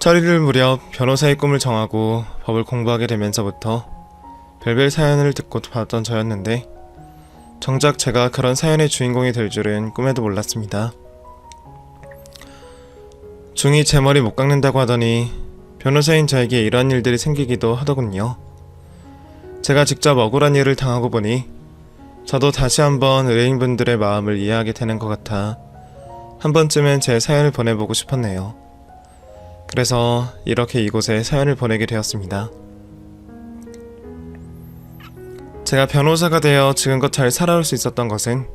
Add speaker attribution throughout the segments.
Speaker 1: 철이를 무렵 변호사의 꿈을 정하고 법을 공부하게 되면서부터 별별 사연을 듣고 봤던 저였는데 정작 제가 그런 사연의 주인공이 될 줄은 꿈에도 몰랐습니다. 중이 제 머리 못 깎는다고 하더니 변호사인 저에게 이런 일들이 생기기도 하더군요. 제가 직접 억울한 일을 당하고 보니 저도 다시 한번 의뢰인분들의 마음을 이해하게 되는 것 같아 한 번쯤은 제 사연을 보내보고 싶었네요. 그래서 이렇게 이곳에 사연을 보내게 되었습니다. 제가 변호사가 되어 지금껏 잘 살아올 수 있었던 것은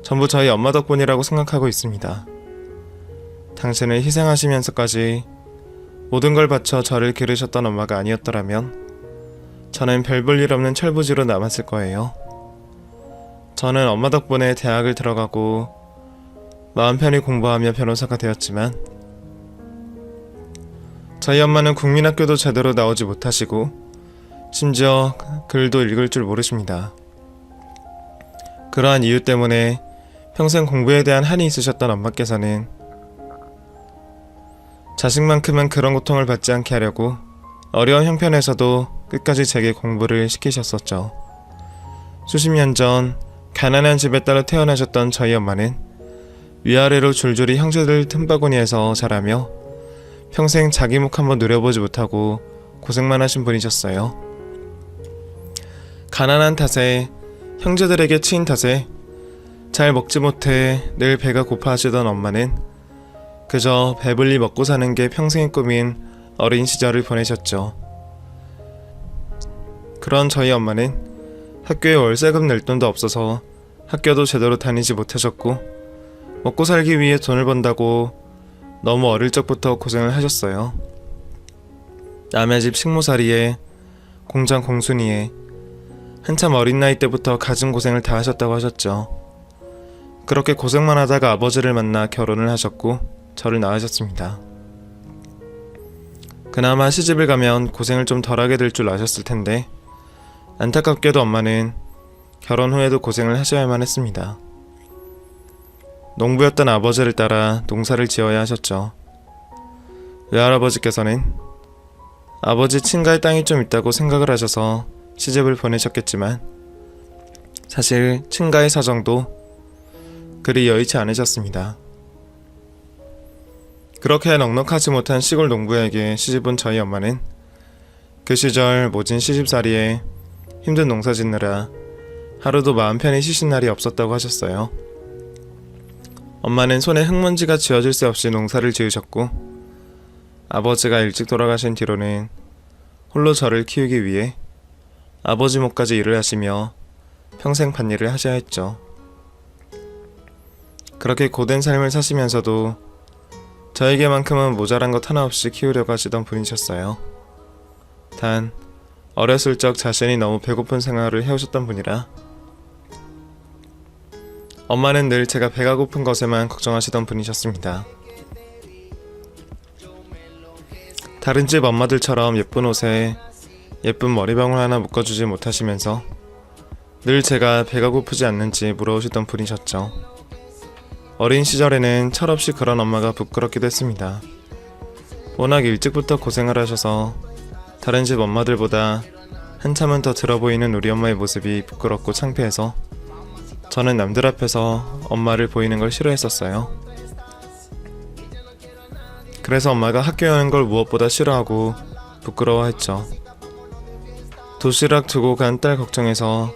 Speaker 1: 전부 저희 엄마 덕분이라고 생각하고 있습니다. 당신을 희생하시면서까지 모든 걸 바쳐 저를 기르셨던 엄마가 아니었더라면 저는 별 볼 일 없는 철부지로 남았을 거예요. 저는 엄마 덕분에 대학을 들어가고 마음 편히 공부하며 변호사가 되었지만 저희 엄마는 국민학교도 제대로 나오지 못하시고 심지어 글도 읽을 줄 모르십니다. 그러한 이유 때문에 평생 공부에 대한 한이 있으셨던 엄마께서는 자식만큼은 그런 고통을 받지 않게 하려고 어려운 형편에서도 끝까지 제게 공부를 시키셨었죠. 수십 년 전 가난한 집에 따라 태어나셨던 저희 엄마는 위아래로 줄줄이 형제들 틈바구니에서 자라며 평생 자기 목 한번 누려보지 못하고 고생만 하신 분이셨어요. 가난한 탓에 형제들에게 치인 탓에 잘 먹지 못해 늘 배가 고파 하시던 엄마는 그저 배불리 먹고 사는 게 평생의 꿈인 어린 시절을 보내셨죠. 그런 저희 엄마는 학교에 월세금 낼 돈도 없어서 학교도 제대로 다니지 못하셨고 먹고 살기 위해 돈을 번다고 너무 어릴 적부터 고생을 하셨어요. 남의 집 식모살이에 공장 공순이에 한참 어린 나이 때부터 갖은 고생을 다 하셨다고 하셨죠. 그렇게 고생만 하다가 아버지를 만나 결혼을 하셨고 저를 낳으셨습니다. 그나마 시집을 가면 고생을 좀 덜하게 될 줄 아셨을 텐데 안타깝게도 엄마는 결혼 후에도 고생을 하셔야만 했습니다. 농부였던 아버지를 따라 농사를 지어야 하셨죠. 외할아버지께서는 아버지 친가에 땅이 좀 있다고 생각을 하셔서 시집을 보내셨겠지만 사실 친가의 사정도 그리 여의치 않으셨습니다. 그렇게 넉넉하지 못한 시골 농부에게 시집온 저희 엄마는 그 시절 모진 시집살이에 힘든 농사 짓느라 하루도 마음 편히 쉬신 날이 없었다고 하셨어요. 엄마는 손에 흙먼지가 쥐어질 새 없이 농사를 지으셨고 아버지가 일찍 돌아가신 뒤로는 홀로 저를 키우기 위해 아버지 몫까지 일을 하시며 평생 밭일을 하셔야 했죠. 그렇게 고된 삶을 사시면서도 저에게만큼은 모자란 것 하나 없이 키우려고 하시던 분이셨어요. 단 어렸을 적 자신이 너무 배고픈 생활을 해오셨던 분이라 엄마는 늘 제가 배가 고픈 것에만 걱정하시던 분이셨습니다. 다른 집 엄마들처럼 예쁜 옷에 예쁜 머리방울 하나 묶어주지 못하시면서 늘 제가 배가 고프지 않는지 물어오시던 분이셨죠. 어린 시절에는 철없이 그런 엄마가 부끄럽기도 했습니다. 워낙 일찍부터 고생을 하셔서 다른 집 엄마들보다 한참은 더 들어 보이는 우리 엄마의 모습이 부끄럽고 창피해서 저는 남들 앞에서 엄마를 보이는 걸 싫어했었어요. 그래서 엄마가 학교 여는 걸 무엇보다 싫어하고 부끄러워했죠. 도시락 두고 간 딸 걱정해서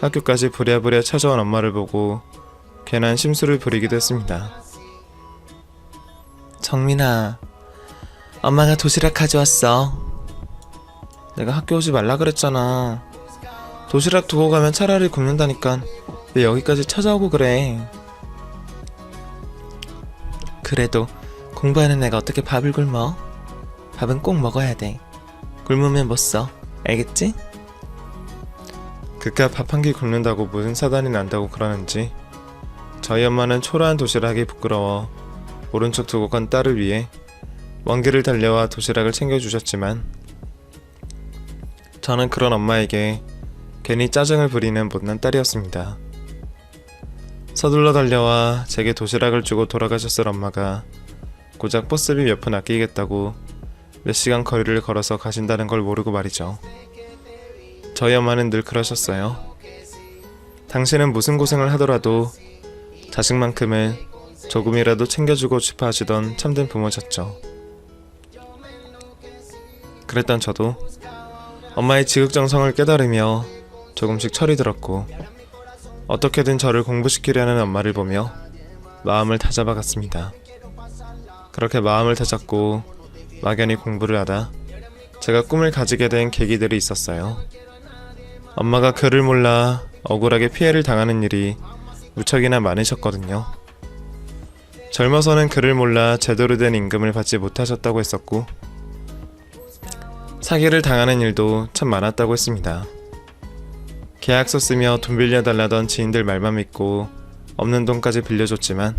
Speaker 1: 학교까지 부랴부랴 찾아온 엄마를 보고 괜한 심술을 부리기도 했습니다. 정민아, 엄마가 도시락 가져왔어. 내가 학교 오지 말라 그랬잖아. 도시락 두고 가면 차라리 굶는다니까 왜 여기까지 찾아오고 그래. 그래도 공부하는 애가 어떻게 밥을 굶어? 밥은 꼭 먹어야 돼. 굶으면 못 써. 알겠지? 그깟 밥 한 끼 굶는다고 무슨 사단이 난다고 그러는지 저희 엄마는 초라한 도시락이 부끄러워 모른 척 두고 간 딸을 위해 먼 길을 달려와 도시락을 챙겨주셨지만 저는 그런 엄마에게 괜히 짜증을 부리는 못난 딸이었습니다. 서둘러 달려와 제게 도시락을 주고 돌아가셨을 엄마가 고작 버스비 몇 푼 아끼겠다고 몇 시간 거리를 걸어서 가신다는 걸 모르고 말이죠. 저희 엄마는 늘 그러셨어요. 당신은 무슨 고생을 하더라도 자식만큼은 조금이라도 챙겨주고 싶어 하시던 참된 부모셨죠. 그랬던 저도 엄마의 지극정성을 깨달으며 조금씩 철이 들었고, 어떻게든 저를 공부시키려는 엄마를 보며 마음을 다잡아갔습니다. 그렇게 마음을 다잡고 막연히 공부를 하다 제가 꿈을 가지게 된 계기들이 있었어요. 엄마가 글을 몰라 억울하게 피해를 당하는 일이 무척이나 많으셨거든요. 젊어서는 글을 몰라 제대로 된 임금을 받지 못하셨다고 했었고, 사기를 당하는 일도 참 많았다고 했습니다. 계약서 쓰며 돈 빌려달라던 지인들 말만 믿고 없는 돈까지 빌려줬지만,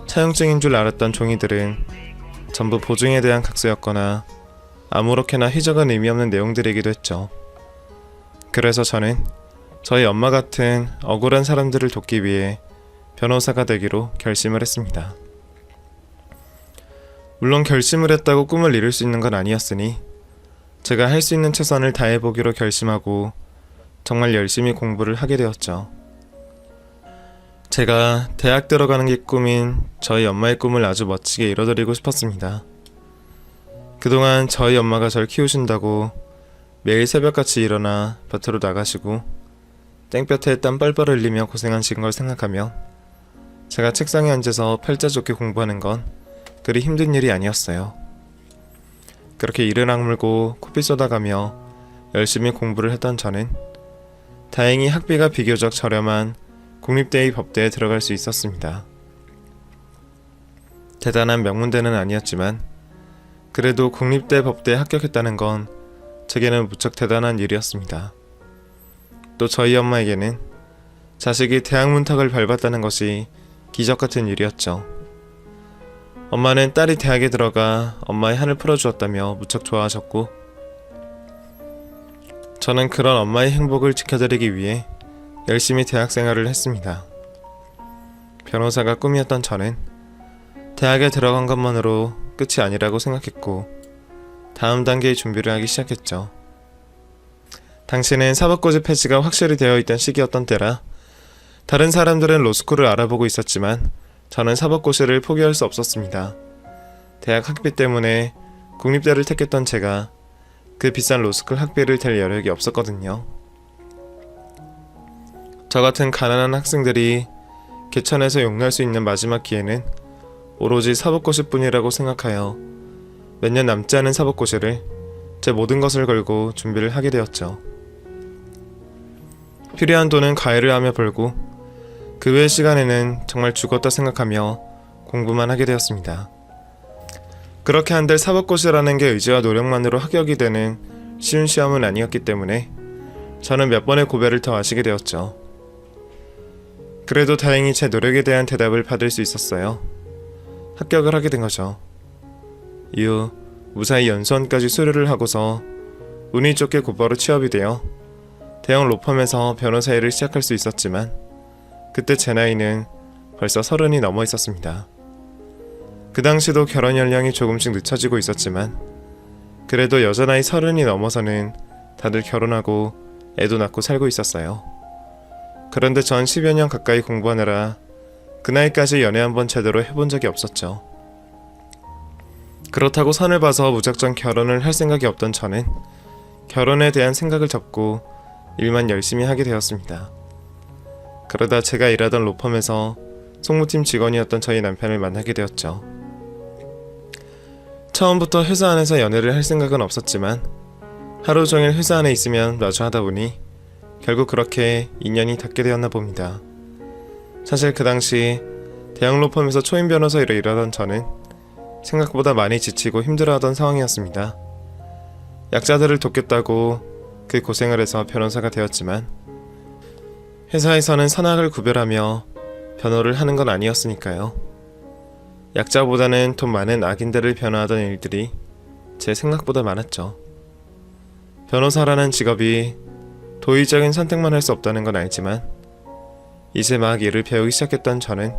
Speaker 1: 차용증인 줄 알았던 종이들은 전부 보증에 대한 각서였거나 아무렇게나 휘적은 의미 없는 내용들이기도 했죠. 그래서 저는 저희 엄마 같은 억울한 사람들을 돕기 위해 변호사가 되기로 결심을 했습니다. 물론 결심을 했다고 꿈을 이룰 수 있는 건 아니었으니 제가 할 수 있는 최선을 다해보기로 결심하고 정말 열심히 공부를 하게 되었죠. 제가 대학 들어가는 게 꿈인 저희 엄마의 꿈을 아주 멋지게 이뤄드리고 싶었습니다. 그동안 저희 엄마가 절 키우신다고 매일 새벽같이 일어나 밭으로 나가시고 땡볕에 땀 뻘뻘 흘리며 고생하신 걸 생각하면 제가 책상에 앉아서 팔자 좋게 공부하는 건 그리 힘든 일이 아니었어요. 그렇게 이를 악물고 코피 쏟아가며 열심히 공부를 했던 저는 다행히 학비가 비교적 저렴한 국립대의 법대에 들어갈 수 있었습니다. 대단한 명문대는 아니었지만 그래도 국립대 법대에 합격했다는 건 제게는 무척 대단한 일이었습니다. 또 저희 엄마에게는 자식이 대학 문턱을 밟았다는 것이 기적같은 일이었죠. 엄마는 딸이 대학에 들어가 엄마의 한을 풀어주었다며 무척 좋아하셨고, 저는 그런 엄마의 행복을 지켜드리기 위해 열심히 대학 생활을 했습니다. 변호사가 꿈이었던 저는 대학에 들어간 것만으로 끝이 아니라고 생각했고 다음 단계의 준비를 하기 시작했죠. 당시는 사법고시 폐지가 확실히 되어 있던 시기였던 때라 다른 사람들은 로스쿨을 알아보고 있었지만 저는 사법고시를 포기할 수 없었습니다. 대학 학비 때문에 국립대를 택했던 제가 그 비싼 로스쿨 학비를 댈 여력이 없었거든요. 저 같은 가난한 학생들이 개천에서 용날 수 있는 마지막 기회는 오로지 사법고시뿐이라고 생각하여 몇 년 남지 않은 사법고시를 제 모든 것을 걸고 준비를 하게 되었죠. 필요한 돈은 과외를 하며 벌고 그 외의 시간에는 정말 죽었다 생각하며 공부만 하게 되었습니다. 그렇게 한들 사법고시라는 게 의지와 노력만으로 합격이 되는 쉬운 시험은 아니었기 때문에 저는 몇 번의 고배를 더 하시게 되었죠. 그래도 다행히 제 노력에 대한 대답을 받을 수 있었어요. 합격을 하게 된 거죠. 이후 무사히 연수원까지 수료를 하고서 운이 좋게 곧바로 취업이 되어 대형 로펌에서 변호사 일을 시작할 수 있었지만 그때 제 나이는 벌써 30이 넘어 있었습니다. 그 당시도 결혼 연령이 조금씩 늦춰지고 있었지만 그래도 여전히 30이 넘어서는 다들 결혼하고 애도 낳고 살고 있었어요. 그런데 전 10여 년 가까이 공부하느라 그 나이까지 연애 한번 제대로 해본 적이 없었죠. 그렇다고 선을 봐서 무작정 결혼을 할 생각이 없던 저는 결혼에 대한 생각을 접고 일만 열심히 하게 되었습니다. 그러다 제가 일하던 로펌에서 송무팀 직원이었던 저희 남편을 만나게 되었죠. 처음부터 회사 안에서 연애를 할 생각은 없었지만 하루 종일 회사 안에 있으면 마주하다 보니 결국 그렇게 인연이 닿게 되었나 봅니다. 사실 그 당시 대형 로펌에서 초임 변호사로 일하던 저는 생각보다 많이 지치고 힘들어하던 상황이었습니다. 약자들을 돕겠다고 그 고생을 해서 변호사가 되었지만 회사에서는 선악을 구별하며 변호를 하는 건 아니었으니까요. 약자보다는 돈 많은 악인들을 변호하던 일들이 제 생각보다 많았죠. 변호사라는 직업이 도의적인 선택만 할 수 없다는 건 알지만 이제 막 일을 배우기 시작했던 저는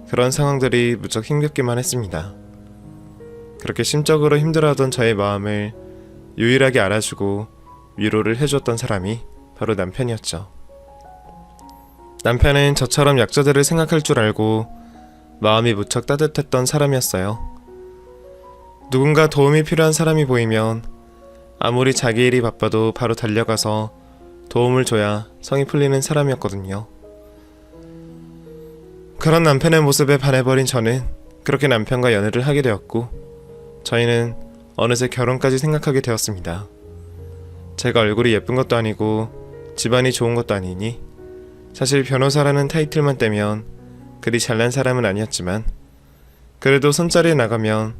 Speaker 1: 그런 상황들이 무척 힘겹기만 했습니다. 그렇게 심적으로 힘들어하던 저의 마음을 유일하게 알아주고 위로를 해줬던 사람이 바로 남편이었죠. 남편은 저처럼 약자들을 생각할 줄 알고 마음이 무척 따뜻했던 사람이었어요. 누군가 도움이 필요한 사람이 보이면 아무리 자기 일이 바빠도 바로 달려가서 도움을 줘야 성이 풀리는 사람이었거든요. 그런 남편의 모습에 반해버린 저는 그렇게 남편과 연애를 하게 되었고, 저희는 어느새 결혼까지 생각하게 되었습니다. 제가 얼굴이 예쁜 것도 아니고 집안이 좋은 것도 아니니 사실 변호사라는 타이틀만 떼면 그리 잘난 사람은 아니었지만, 그래도 손자리에 나가면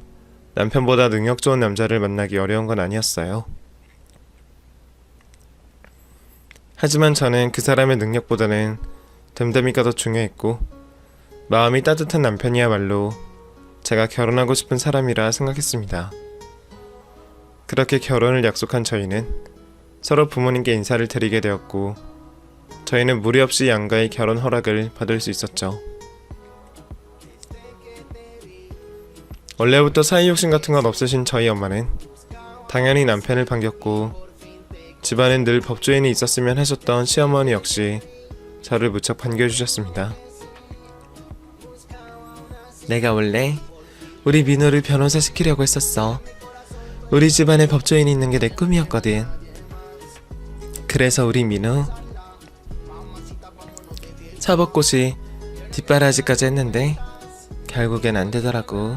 Speaker 1: 남편보다 능력 좋은 남자를 만나기 어려운 건 아니었어요. 하지만 저는 그 사람의 능력보다는 됨됨이가 더 중요했고, 마음이 따뜻한 남편이야말로 제가 결혼하고 싶은 사람이라 생각했습니다. 그렇게 결혼을 약속한 저희는 서로 부모님께 인사를 드리게 되었고, 저희는 무리 없이 양가의 결혼 허락을 받을 수 있었죠. 원래부터 사이 욕심 같은 건 없으신 저희 엄마는 당연히 남편을 반겼고, 집안엔 늘 법조인이 있었으면 하셨던 시어머니 역시 저를 무척 반겨주셨습니다. 내가 원래 우리 민호를 변호사 시키려고 했었어. 우리 집안에 법조인이 있는 게 내 꿈이었거든. 그래서 우리 민호 사법고시 뒷바라지까지 했는데 결국엔 안 되더라고.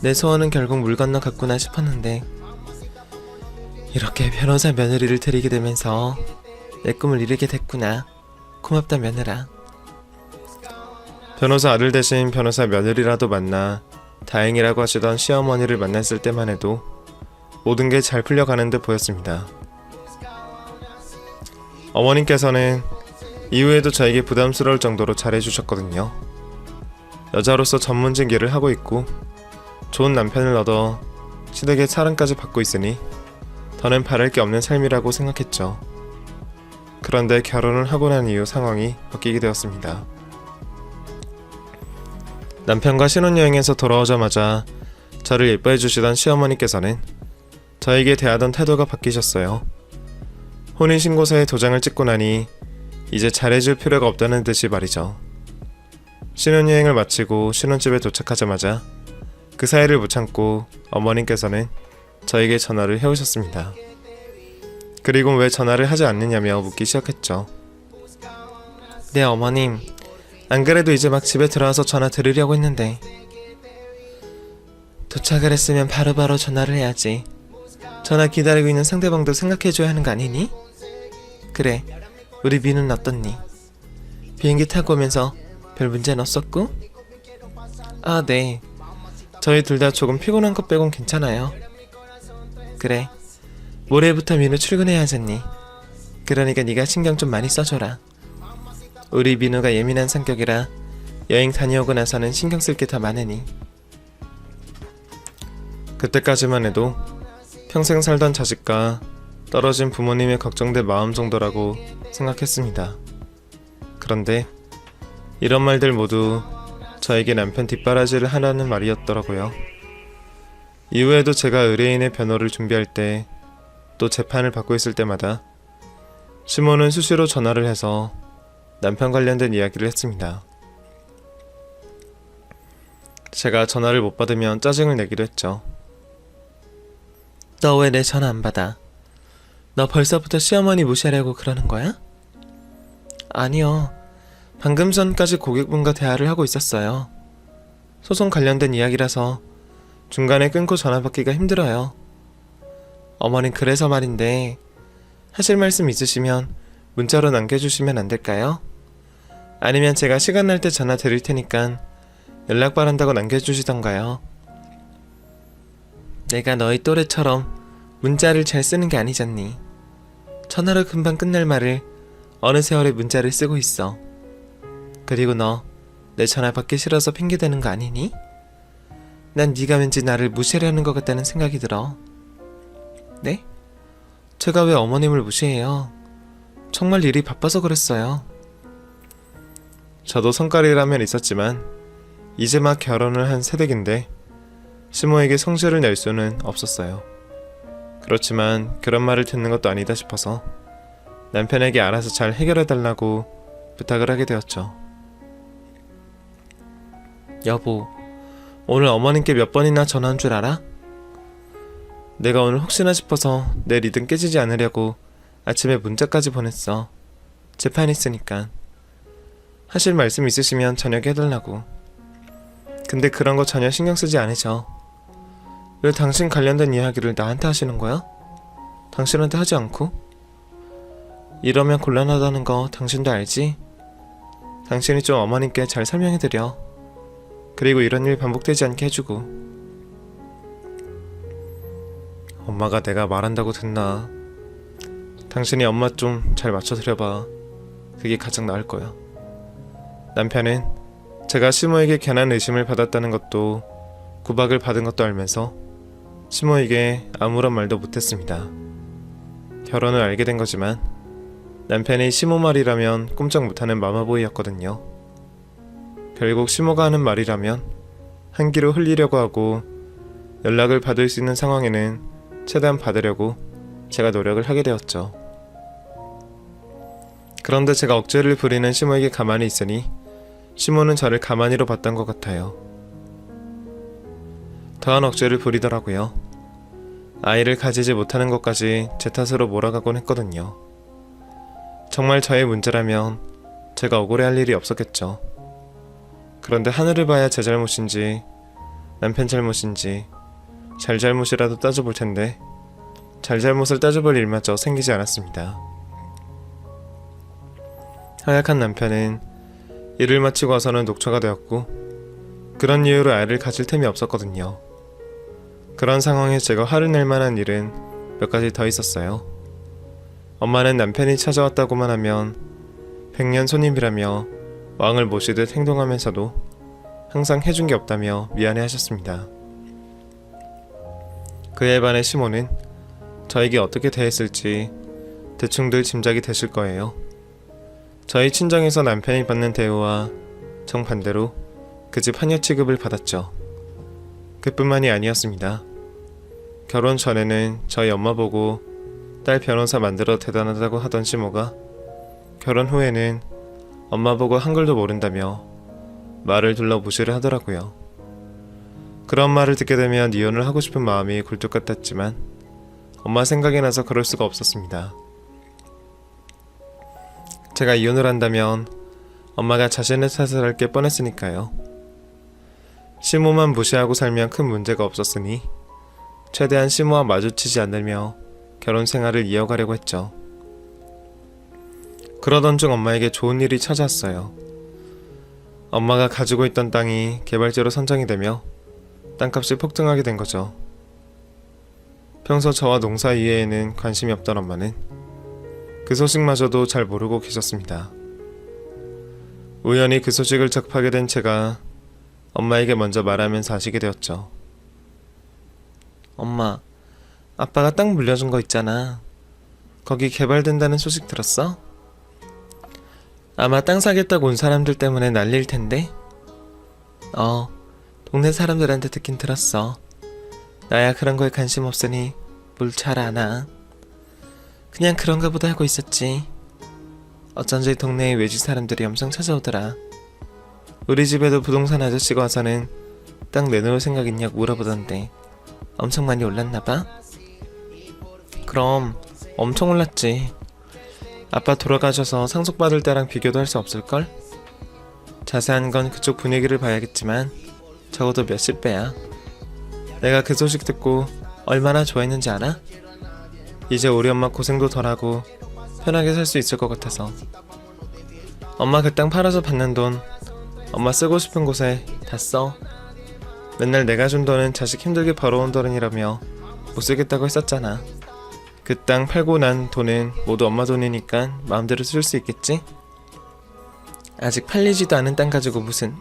Speaker 1: 내 소원은 결국 물 건너 갔구나 싶었는데, 이렇게 변호사 며느리를 데리게 되면서 내 꿈을 이루게 됐구나. 고맙다 며느라. 변호사 아들 대신 변호사 며느리라도 만나 다행이라고 하시던 시어머니를 만났을 때만 해도 모든 게 잘 풀려가는 듯 보였습니다. 어머님께서는 이후에도 저에게 부담스러울 정도로 잘해주셨거든요. 여자로서 전문직 일을 하고 있고 좋은 남편을 얻어 시댁의 사랑까지 받고 있으니 더는 바랄 게 없는 삶이라고 생각했죠. 그런데 결혼을 하고 난 이후 상황이 바뀌게 되었습니다. 남편과 신혼여행에서 돌아오자마자 저를 예뻐해 주시던 시어머니께서는 저에게 대하던 태도가 바뀌셨어요. 혼인신고서에 도장을 찍고 나니 이제 잘해줄 필요가 없다는 듯이 말이죠. 신혼여행을 마치고 신혼집에 도착하자마자 그 사이를 못 참고 어머님께서는 저에게 전화를 해오셨습니다. 그리고 왜 전화를 하지 않느냐며 묻기 시작했죠. 네 어머님, 안 그래도 이제 막 집에 들어와서 전화 드리려고 했는데. 도착을 했으면 바로바로 전화를 해야지. 전화 기다리고 있는 상대방도 생각해줘야 하는 거 아니니? 그래, 우리 민우는 어떻니? 비행기 타고 오면서 별 문제는 없었고? 아 네, 저희 둘 다 조금 피곤한 것 빼곤 괜찮아요. 그래, 모레부터 민우 출근해야 하잖니. 그러니까 네가 신경 좀 많이 써줘라. 우리 민우가 예민한 성격이라 여행 다녀오고 나서는 신경 쓸 게 더 많으니. 그때까지만 해도 평생 살던 자식과 떨어진 부모님의 걱정될 마음 정도라고 생각했습니다. 그런데 이런 말들 모두 저에게 남편 뒷바라지를 하라는 말이었더라고요. 이후에도 제가 의뢰인의 변호를 준비할 때, 또 재판을 받고 있을 때마다 시모는 수시로 전화를 해서 남편 관련된 이야기를 했습니다. 제가 전화를 못 받으면 짜증을 내기도 했죠. 너 왜 내 전화 안 받아? 너 벌써부터 시어머니 무시하려고 그러는 거야? 아니요. 방금 전까지 고객분과 대화를 하고 있었어요. 소송 관련된 이야기라서 중간에 끊고 전화 받기가 힘들어요. 어머님, 그래서 말인데 하실 말씀 있으시면 문자로 남겨주시면 안 될까요? 아니면 제가 시간 날 때 전화 드릴 테니까 연락 바란다고 남겨주시던가요. 내가 너희 또래처럼 문자를 잘 쓰는 게 아니잖니. 전화로 금방 끝날 말을 어느 세월에 문자를 쓰고 있어. 그리고 너 내 전화 받기 싫어서 핑계대는 거 아니니? 난 네가 왠지 나를 무시하려는 것 같다는 생각이 들어. 네? 제가 왜 어머님을 무시해요? 정말 일이 바빠서 그랬어요. 저도 성깔이라면 있었지만 이제 막 결혼을 한 새댁인데 시모에게 성질을 낼 수는 없었어요. 그렇지만 그런 말을 듣는 것도 아니다 싶어서 남편에게 알아서 잘 해결해달라고 부탁을 하게 되었죠. 여보, 오늘 어머님께 몇 번이나 전화한 줄 알아? 내가 오늘 혹시나 싶어서 내 리듬 깨지지 않으려고 아침에 문자까지 보냈어. 재판 있으니까. 하실 말씀 있으시면 저녁에 해달라고. 근데 그런 거 전혀 신경 쓰지 않으셔. 왜 당신 관련된 이야기를 나한테 하시는 거야? 당신한테 하지 않고? 이러면 곤란하다는 거 당신도 알지? 당신이 좀 어머님께 잘 설명해드려. 그리고 이런 일 반복되지 않게 해주고. 엄마가 내가 말한다고 듣나? 당신이 엄마 좀 잘 맞춰드려봐. 그게 가장 나을 거야. 남편은 제가 시모에게 괜한 의심을 받았다는 것도 구박을 받은 것도 알면서 시모에게 아무런 말도 못했습니다. 결혼을 알게 된 거지만 남편이 시모 말이라면 꼼짝 못하는 마마보이였거든요. 결국 시모가 하는 말이라면 한 귀로 흘리려고 하고 연락을 받을 수 있는 상황에는 최대한 받으려고 제가 노력을 하게 되었죠. 그런데 제가 억제를 부리는 시모에게 가만히 있으니 시모는 저를 가만히로 봤던 것 같아요. 더한 억제를 부리더라고요. 아이를 가지지 못하는 것까지 제 탓으로 몰아가곤 했거든요. 정말 저의 문제라면 제가 억울해할 일이 없었겠죠. 그런데 하늘을 봐야 제 잘못인지 남편 잘못인지 잘잘못이라도 따져볼 텐데 잘잘못을 따져볼 일마저 생기지 않았습니다. 허약한 남편은 일을 마치고 와서는 녹초가 되었고 그런 이유로 아이를 가질 틈이 없었거든요. 그런 상황에 제가 화를 낼 만한 일은 몇 가지 더 있었어요. 엄마는 남편이 찾아왔다고만 하면 백년 손님이라며 왕을 모시듯 행동하면서도 항상 해준 게 없다며 미안해 하셨습니다. 그에 반해 시모는 저에게 어떻게 대했을지 대충들 짐작이 되실 거예요. 저희 친정에서 남편이 받는 대우와 정반대로 그 집 하녀 취급을 받았죠. 그뿐만이 아니었습니다. 결혼 전에는 저희 엄마 보고 딸 변호사 만들어 대단하다고 하던 시모가 결혼 후에는 엄마 보고 한글도 모른다며 말을 둘러 무시를 하더라고요. 그런 말을 듣게 되면 이혼을 하고 싶은 마음이 굴뚝 같았지만 엄마 생각이 나서 그럴 수가 없었습니다. 제가 이혼을 한다면 엄마가 자신의 탓을 할 게 뻔했으니까요. 시모만 무시하고 살면 큰 문제가 없었으니 최대한 시모와 마주치지 않으며 결혼 생활을 이어가려고 했죠. 그러던 중 엄마에게 좋은 일이 찾아왔어요. 엄마가 가지고 있던 땅이 개발지로 선정이 되며 땅값이 폭등하게 된 거죠. 평소 저와 농사 이해에는 관심이 없던 엄마는 그 소식마저도 잘 모르고 계셨습니다. 우연히 그 소식을 접하게 된 제가 엄마에게 먼저 말하면서 아시게 되었죠. 엄마, 아빠가 땅 물려준 거 있잖아. 거기 개발된다는 소식 들었어? 아마 땅 사겠다고 온 사람들 때문에 난리일 텐데? 동네 사람들한테 듣긴 들었어. 나야 그런 거에 관심 없으니 뭘 잘 아나. 그냥 그런가 보다 하고 있었지. 어쩐지 동네에 외지 사람들이 엄청 찾아오더라. 우리 집에도 부동산 아저씨가 와서는 땅 내놓을 생각 있냐고 물어보던데 엄청 많이 올랐나봐? 그럼 엄청 올랐지. 아빠 돌아가셔서 상속받을 때랑 비교도 할 수 없을걸? 자세한 건 그쪽 분위기를 봐야겠지만 적어도 몇십 배야. 내가 그 소식 듣고 얼마나 좋아했는지 알아? 이제 우리 엄마 고생도 덜하고 편하게 살 수 있을 것 같아서. 엄마 그 땅 팔아서 받는 돈 엄마 쓰고 싶은 곳에 다 써. 맨날 내가 준 돈은 자식 힘들게 벌어온 돈이라며 못 쓰겠다고 했었잖아. 그 땅 팔고 난 돈은 모두 엄마 돈이니까 마음대로 쓸 수 있겠지? 아직 팔리지도 않은 땅 가지고 무슨.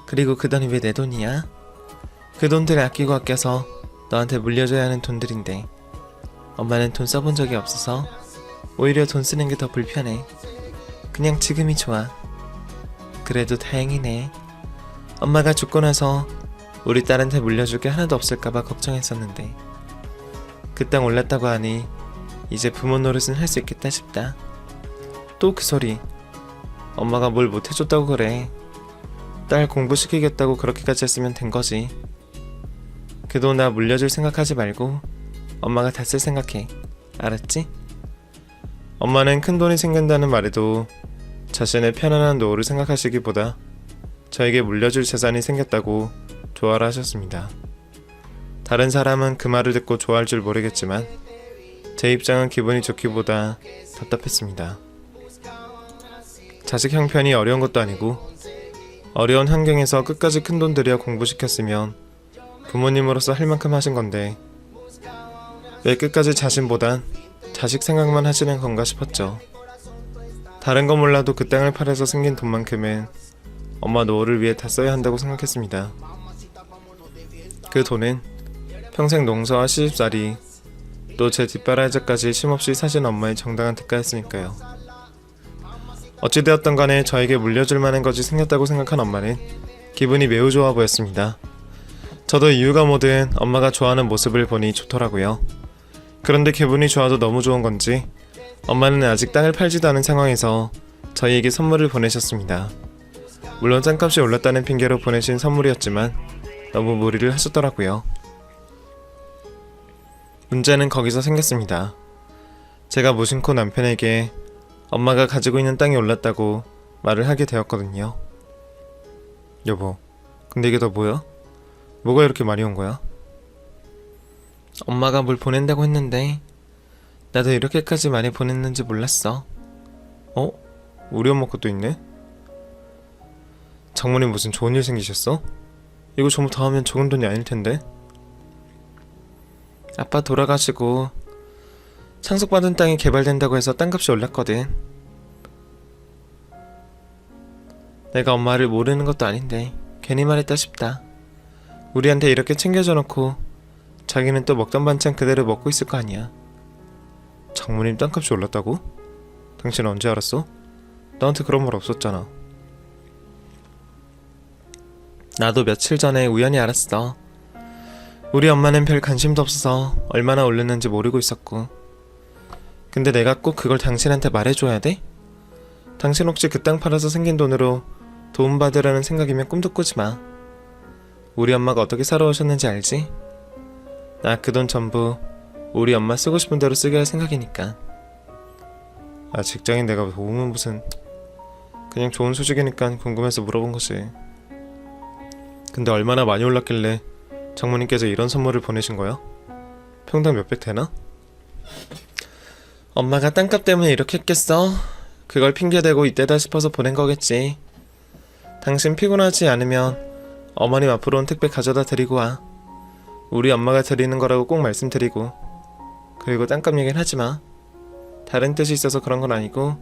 Speaker 1: 그리고 그 돈이 왜 내 돈이야? 그 돈들 아끼고 아껴서 너한테 물려줘야 하는 돈들인데 엄마는 돈 써본 적이 없어서 오히려 돈 쓰는 게 더 불편해. 그냥 지금이 좋아. 그래도 다행이네. 엄마가 죽고 나서 우리 딸한테 물려줄 게 하나도 없을까봐 걱정했었는데 그 땅 올랐다고 하니 이제 부모 노릇은 할 수 있겠다 싶다. 또 그 소리. 엄마가 뭘 못해줬다고 그래. 딸 공부시키겠다고 그렇게까지 했으면 된 거지. 그 돈 나 물려줄 생각하지 말고 엄마가 다 쓸 생각해. 알았지? 엄마는 큰 돈이 생긴다는 말에도 자신의 편안한 노후를 생각하시기보다 저에게 물려줄 재산이 생겼다고 좋아라 하셨습니다. 다른 사람은 그 말을 듣고 좋아할 줄 모르겠지만 제 입장은 기분이 좋기보다 답답했습니다. 자식 형편이 어려운 것도 아니고 어려운 환경에서 끝까지 큰 돈 들여 공부시켰으면 부모님으로서 할 만큼 하신 건데 왜 끝까지 자신보단 자식 생각만 하시는 건가 싶었죠. 다른 건 몰라도 그 땅을 팔아서 생긴 돈만큼은 엄마 노후를 위해 다 써야 한다고 생각했습니다. 그 돈은 평생 농사와 시집살이 또 제 뒷바라지까지 쉼없이 사신 엄마의 정당한 대가였으니까요. 어찌되었던 간에 저에게 물려줄 만한 것이 생겼다고 생각한 엄마는 기분이 매우 좋아 보였습니다. 저도 이유가 뭐든 엄마가 좋아하는 모습을 보니 좋더라고요. 그런데 기분이 좋아도 너무 좋은 건지 엄마는 아직 땅을 팔지도 않은 상황에서 저희에게 선물을 보내셨습니다. 물론 땅값이 올랐다는 핑계로 보내신 선물이었지만 너무 무리를 하셨더라고요. 문제는 거기서 생겼습니다. 제가 무심코 남편에게 엄마가 가지고 있는 땅이 올랐다고 말을 하게 되었거든요. 여보, 근데 이게 다 뭐야? 뭐가 이렇게 많이 온 거야? 엄마가 뭘 보낸다고 했는데 나도 이렇게까지 많이 보냈는지 몰랐어. 어? 우리 엄마 것도 있네? 장모님 무슨 좋은 일 생기셨어? 이거 전부 다 하면 적은 돈이 아닐 텐데? 아빠 돌아가시고 상속받은 땅이 개발된다고 해서 땅값이 올랐거든. 내가 엄마를 모르는 것도 아닌데 괜히 말했다 싶다. 우리한테 이렇게 챙겨줘 놓고 자기는 또 먹던 반찬 그대로 먹고 있을 거 아니야. 장모님 땅값이 올랐다고? 당신 언제 알았어? 나한테 그런 말 없었잖아. 나도 며칠 전에 우연히 알았어. 우리 엄마는 별 관심도 없어서 얼마나 오르는지 모르고 있었고. 근데 내가 꼭 그걸 당신한테 말해줘야 돼? 당신 혹시 그 땅 팔아서 생긴 돈으로 도움받으라는 생각이면 꿈도 꾸지 마. 우리 엄마가 어떻게 살아오셨는지 알지? 나 그 돈 전부 우리 엄마 쓰고 싶은 대로 쓰게 할 생각이니까. 아, 직장인 내가 도움은 무슨. 그냥 좋은 소식이니까 궁금해서 물어본 거지. 근데 얼마나 많이 올랐길래 장모님께서 이런 선물을 보내신 거야? 평당 몇백 되나? 엄마가 땅값 때문에 이렇게 했겠어? 그걸 핑계대고 이때다 싶어서 보낸 거겠지. 당신 피곤하지 않으면 어머님 앞으로 온 택배 가져다 드리고 와. 우리 엄마가 드리는 거라고 꼭 말씀드리고. 그리고 땅값 얘기는 하지마. 다른 뜻이 있어서 그런 건 아니고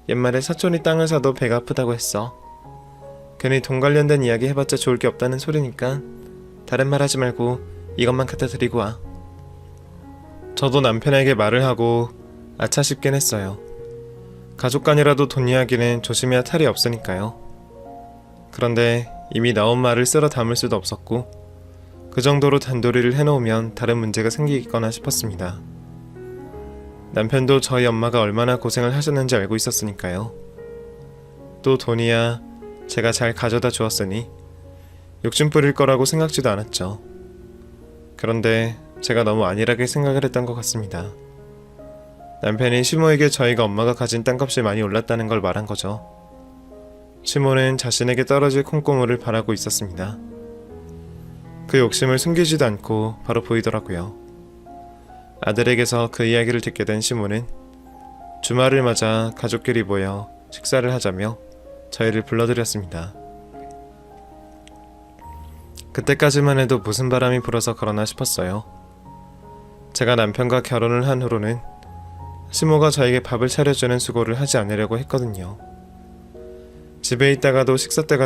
Speaker 1: 옛말에 사촌이 땅을 사도 배가 아프다고 했어. 괜히 돈 관련된 이야기 해봤자 좋을 게 없다는 소리니까 다른 말 하지 말고 이것만 갖다 드리고 와. 저도 남편에게 말을 하고 아차 싶긴 했어요. 가족 간이라도 돈 이야기는 조심해야 탈이 없으니까요. 그런데 이미 나온 말을 쓸어 담을 수도 없었고 그 정도로 단도리를 해놓으면 다른 문제가 생기겠거나 싶었습니다. 남편도 저희 엄마가 얼마나 고생을 하셨는지 알고 있었으니까요. 또 돈이야 제가 잘 가져다 주었으니 욕심 부릴 거라고 생각지도 않았죠. 그런데 제가 너무 안일하게 생각을 했던 것 같습니다. 남편이 시모에게 저희가 엄마가 가진 땅값이 많이 올랐다는 걸 말한 거죠. 시모는 자신에게 떨어질 콩고물을 바라고 있었습니다. 그 욕심을 숨기지도 않고 바로 보이더라고요. 아들에게서 그 이야기를 듣게 된 시모는 주말을 맞아 가족끼리 모여 식사를 하자며 저희를 불러들였습니다. 그때까지만 해도 무슨 바람이 불어서 그러나 싶었어요. 제가 남편과 결혼을 한 후로는 시모가 저에게 밥을 차려주는 수고를 하지 않으려고 했거든요. 집에 있다가도 식사 때가